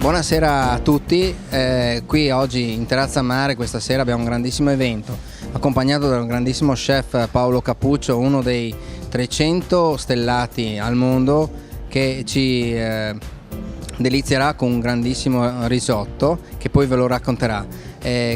Buonasera a tutti, qui oggi in Terrazza Mare questa sera abbiamo un grandissimo evento accompagnato da un grandissimo chef Paolo Cappuccio, uno dei 300 stellati al mondo, che ci delizierà con un grandissimo risotto che poi ve lo racconterà.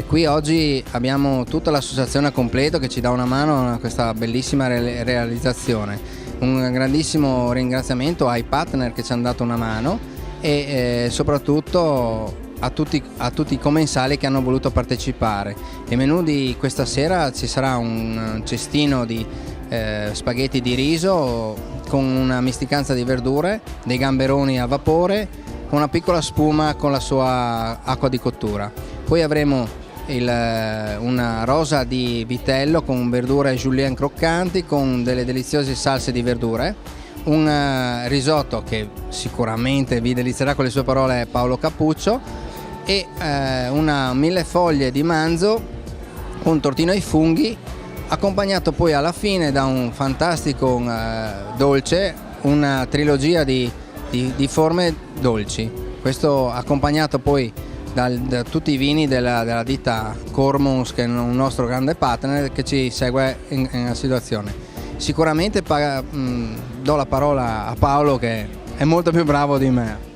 Qui oggi abbiamo tutta l'associazione a completo che ci dà una mano a questa bellissima realizzazione. Un grandissimo ringraziamento ai partner che ci hanno dato una mano e soprattutto a tutti i commensali che hanno voluto partecipare. Il menù di questa sera ci sarà un cestino di spaghetti di riso con una misticanza di verdure, dei gamberoni a vapore con una piccola spuma con la sua acqua di cottura. Poi avremo una rosa di vitello con verdure julienne croccanti con delle deliziose salse di verdure, un risotto che sicuramente vi delizierà con le sue parole Paolo Cappuccio, e una millefoglie di manzo con tortino ai funghi, accompagnato poi alla fine da un fantastico dolce, una trilogia di forme dolci. Questo accompagnato poi da tutti i vini della ditta Cormons, che è un nostro grande partner che ci segue in situazione. Sicuramente do la parola a Paolo, che è molto più bravo di me.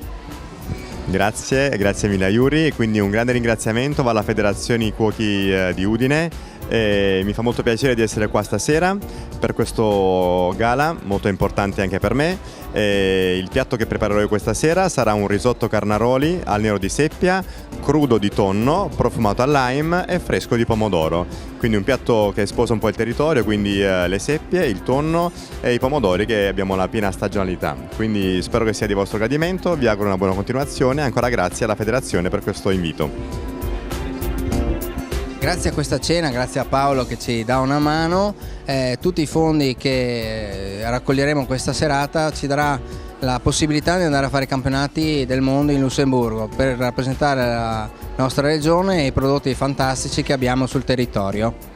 Grazie mille a Yuri, e quindi un grande ringraziamento va alla Federazione Cuochi di Udine. Mi fa molto piacere di essere qua stasera per questo gala molto importante anche per me. Il piatto che preparerò io questa sera sarà un risotto carnaroli al nero di seppia, crudo di tonno, profumato al lime e fresco di pomodoro. Quindi un piatto che sposa un po' il territorio, quindi le seppie, il tonno e i pomodori, che abbiamo la piena stagionalità. Quindi spero che sia di vostro gradimento, vi auguro una buona continuazione e ancora grazie alla Federazione per questo invito. Grazie a questa cena, grazie a Paolo che ci dà una mano, tutti i fondi che raccoglieremo questa serata ci darà la possibilità di andare a fare i campionati del mondo in Lussemburgo per rappresentare la nostra regione e i prodotti fantastici che abbiamo sul territorio.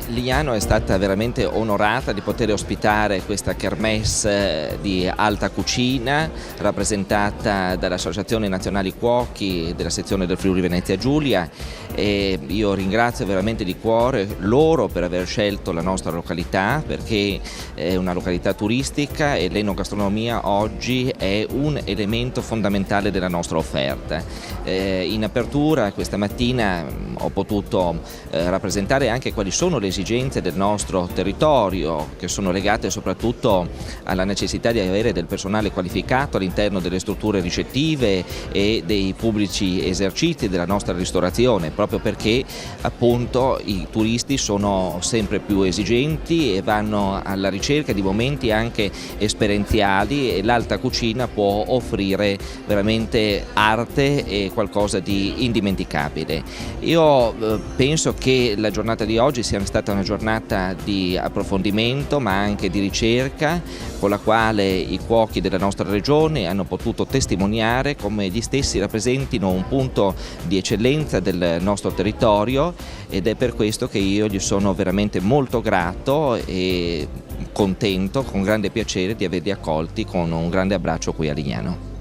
Lignano è stata veramente onorata di poter ospitare questa kermesse di alta cucina rappresentata dall'Associazione Nazionali Cuochi della sezione del Friuli Venezia Giulia, e io ringrazio veramente di cuore loro per aver scelto la nostra località, perché è una località turistica e l'enogastronomia oggi è un elemento fondamentale della nostra offerta. In apertura questa mattina ho potuto rappresentare anche quali sono le esigenze del nostro territorio, che sono legate soprattutto alla necessità di avere del personale qualificato all'interno delle strutture ricettive e dei pubblici esercizi della nostra ristorazione, proprio perché appunto i turisti sono sempre più esigenti e vanno alla ricerca di momenti anche esperienziali, e l'alta cucina può offrire veramente arte e qualcosa di indimenticabile. Io penso che la giornata di oggi sia stata una giornata di approfondimento ma anche di ricerca, con la quale i cuochi della nostra regione hanno potuto testimoniare come gli stessi rappresentino un punto di eccellenza del nostro territorio, ed è per questo che io gli sono veramente molto grato e contento, con grande piacere di averli accolti con un grande abbraccio qui a Lignano.